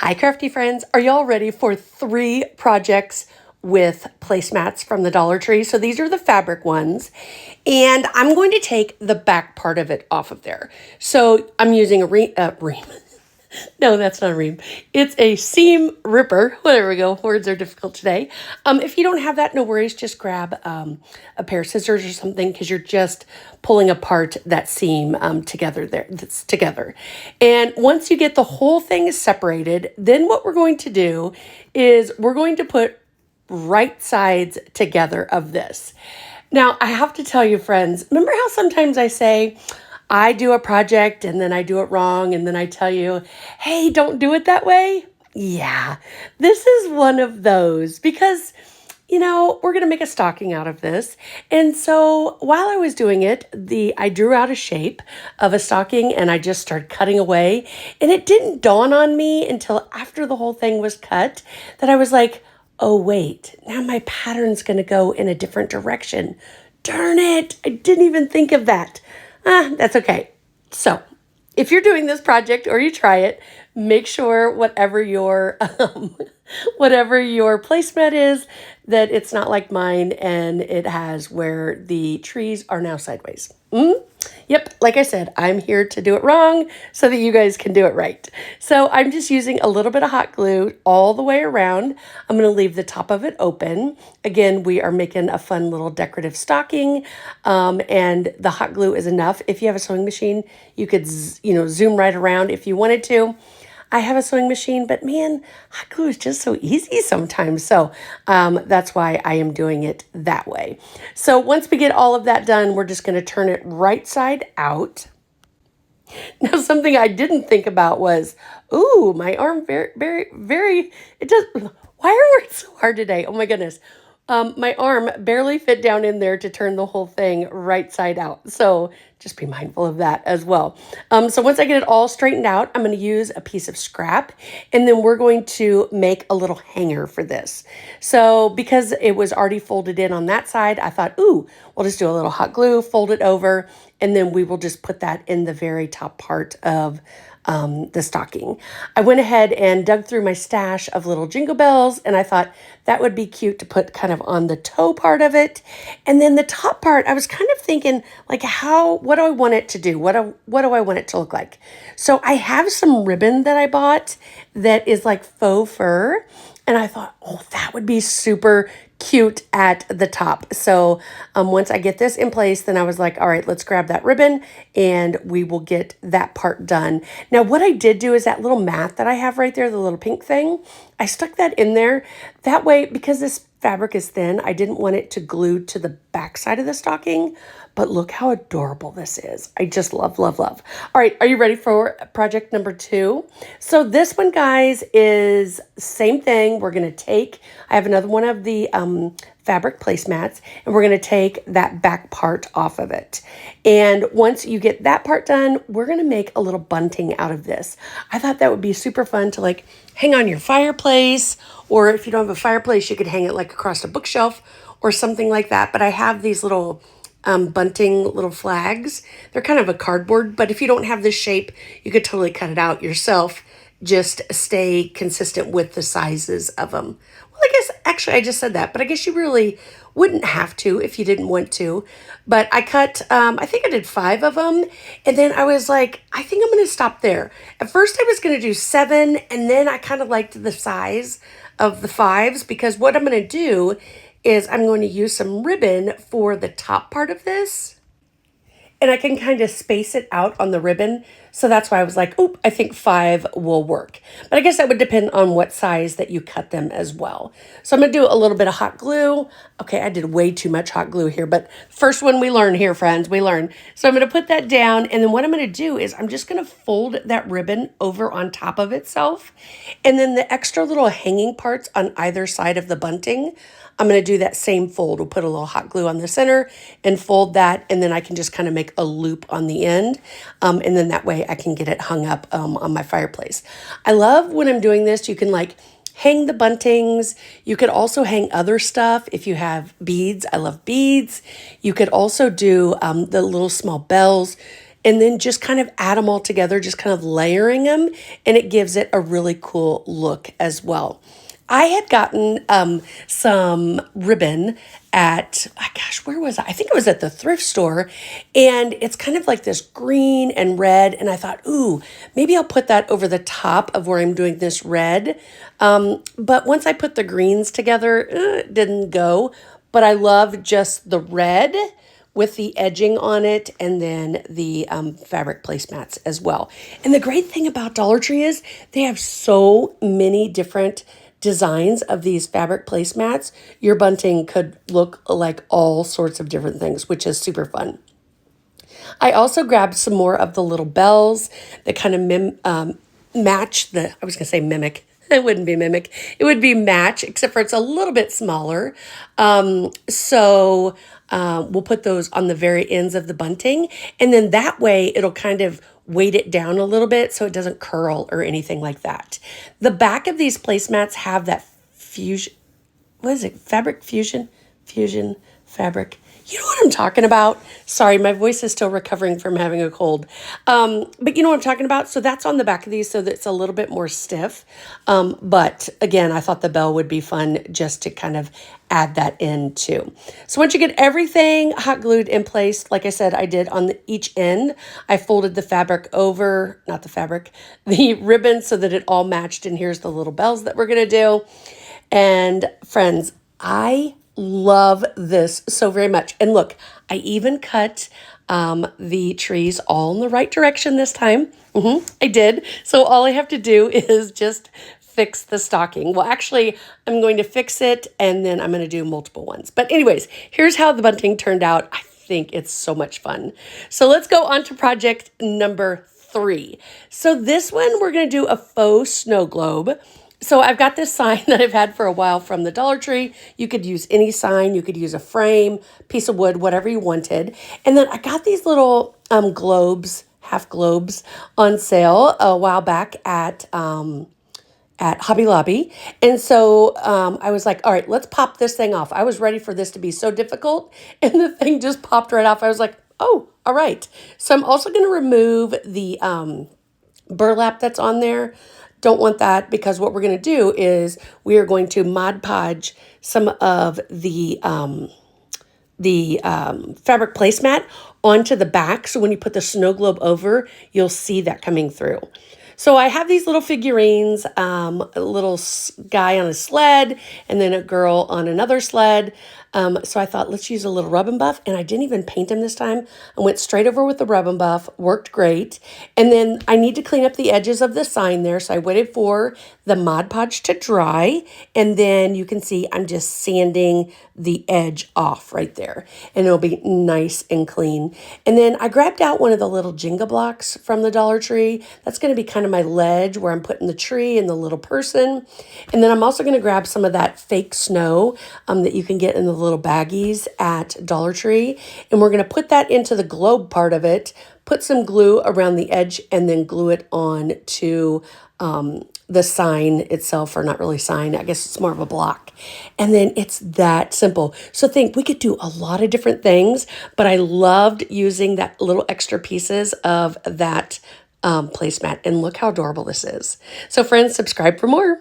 Hi, crafty friends. Are y'all ready for 3 projects with placemats from the Dollar Tree? So these are the fabric ones, and I'm going to take the back part of it off of there. So I'm using a ream. No, that's not a ream. It's a seam ripper. There we go. Words are difficult today. If you don't have that, no worries. Just grab a pair of scissors or something because you're just pulling apart that seam together there. That's together. And once you get the whole thing separated, then what we're going to do is we're going to put right sides together of this. Now, I have to tell you, friends, remember how sometimes I say, I do a project and then I do it wrong and then I tell you, hey, don't do it that way? Yeah, this is one of those because, we're going to make a stocking out of this. And so while I was doing it, I drew out a shape of a stocking and I just started cutting away. And it didn't dawn on me until after the whole thing was cut that I was like, oh, wait, now my pattern's going to go in a different direction. Darn it, I didn't even think of that. That's okay. So if you're doing this project or you try it, make sure whatever your placemat is, that it's not like mine and it has where the trees are now sideways. Yep, like I said, I'm here to do it wrong so that you guys can do it right. So I'm just using a little bit of hot glue all the way around. I'm going to leave the top of it open. Again, we are making a fun little decorative stocking, and the hot glue is enough. If you have a sewing machine, you could, zoom right around if you wanted to. I have a sewing machine, but man, hot glue is just so easy sometimes. So that's why I am doing it that way. So once we get all of that done, we're just going to turn it right side out. Now, something I didn't think about was, ooh, my arm it does, why are we working so hard today? Oh my goodness. My arm barely fit down in there to turn the whole thing right side out. So just be mindful of that as well. So once I get it all straightened out, I'm going to use a piece of scrap and then we're going to make a little hanger for this. So because it was already folded in on that side, I thought, ooh, we'll just do a little hot glue, fold it over, and then we will just put that in the very top part of the stocking. I went ahead and dug through my stash of little jingle bells and I thought that would be cute to put kind of on the toe part of it. And then the top part, I was kind of thinking like what do I want it to do? What do I want it to look like? So I have some ribbon that I bought that is like faux fur. And I thought, oh, that would be super cute at the top. So once I get this in place, then I was like, all right, let's grab that ribbon and we will get that part done. Now, what I did do is that little mat that I have right there, the little pink thing, I stuck that in there. That way, because this fabric is thin, I didn't want it to glue to the back side of the stocking. But look how adorable this is. I just love, love, love. All right, are you ready for project number 2? So this one, guys, is same thing. I have another one of the fabric placemats, and we're going to take that back part off of it. And once you get that part done, we're going to make a little bunting out of this. I thought that would be super fun to like hang on your fireplace, or if you don't have a fireplace, you could hang it like across a bookshelf or something like that. But I have these little bunting little flags. They're kind of a cardboard, but if you don't have this shape, you could totally cut it out yourself. Just stay consistent with the sizes of them. Well, I guess actually I just said that, but I guess you really wouldn't have to if you didn't want to. But I cut, I think I did 5 of them. And then I was like, I think I'm going to stop there. At first I was going to do 7. And then I kind of liked the size of the 5s because what I'm going to do is I'm going to use some ribbon for the top part of this. And I can kind of space it out on the ribbon. So that's why I was like, oop, I think 5 will work. But I guess that would depend on what size that you cut them as well. So I'm going to do a little bit of hot glue. Okay, I did way too much hot glue here, but first one we learn here, friends, we learn. So I'm going to put that down. And then what I'm going to do is I'm just going to fold that ribbon over on top of itself. And then the extra little hanging parts on either side of the bunting, I'm going to do that same fold. We'll put a little hot glue on the center and fold that. And then I can just kind of make a loop on the end. And then that way I can get it hung up on my fireplace. I love when I'm doing this, you can like hang the buntings. You could also hang other stuff if you have beads. I love beads. You could also do the little small bells. and then just kind of add them all together, just kind of layering them, and it gives it a really cool look as well. I had gotten some ribbon at, oh gosh, where was I? I think it was at the thrift store. And it's kind of like this green and red. And I thought, ooh, maybe I'll put that over the top of where I'm doing this red. But once I put the greens together, it didn't go. But I love just the red with the edging on it, and then the fabric placemats as well. And the great thing about Dollar Tree is they have so many different designs of these fabric placemats. Your bunting could look like all sorts of different things, which is super fun. I also grabbed some more of the little bells that kind of match the, I was going to say mimic. It wouldn't be mimic. It would be match, except for it's a little bit smaller. We'll put those on the very ends of the bunting. And then that way it'll kind of weight it down a little bit so it doesn't curl or anything like that. The back of these placemats have that fusion, what is it? Fabric fusion? Fusion fabric. You know what I'm talking about? Sorry, my voice is still recovering from having a cold. But you know what I'm talking about? So that's on the back of these so that it's a little bit more stiff. But again, I thought the bell would be fun just to kind of add that in too. So once you get everything hot glued in place, like I said, I did on each end, I folded the fabric over, not the fabric, the ribbon so that it all matched. And here's the little bells that we're going to do. And friends, I love this so very much. And look, I even cut the trees all in the right direction this time. I did. So all I have to do is just fix the stocking. Well, actually, I'm going to fix it and then I'm going to do multiple ones. But anyways, here's how the bunting turned out. I think it's so much fun. So let's go on to project number 3. So this one, we're going to do a faux snow globe. So I've got this sign that I've had for a while from the Dollar Tree. You could use any sign. You could use a frame, piece of wood, whatever you wanted. And then I got these little globes, half globes, on sale a while back at Hobby Lobby. And so I was like, all right, let's pop this thing off. I was ready for this to be so difficult. And the thing just popped right off. I was like, oh, all right. So I'm also going to remove the burlap that's on there. Don't want that because what we're going to do is we are going to Mod Podge some of the fabric placemat onto the back. So when you put the snow globe over, you'll see that coming through. So I have these little figurines, a little guy on a sled and then a girl on another sled. So I thought, let's use a little rub and buff. And I didn't even paint him this time. I went straight over with the rub and buff, worked great. And then I need to clean up the edges of the sign there. So I waited for the Mod Podge to dry. And then you can see I'm just sanding the edge off right there. And it'll be nice and clean. And then I grabbed out one of the little Jenga blocks from the Dollar Tree. That's going to be kind of my ledge where I'm putting the tree and the little person. And then I'm also going to grab some of that fake snow that you can get in the little baggies at Dollar Tree. And we're going to put that into the globe part of it, put some glue around the edge, and then glue it on to the sign itself, or not really sign, I guess it's more of a block. And then it's that simple. So think we could do a lot of different things, but I loved using that little extra pieces of that placemat. And look how adorable this is. So friends, subscribe for more.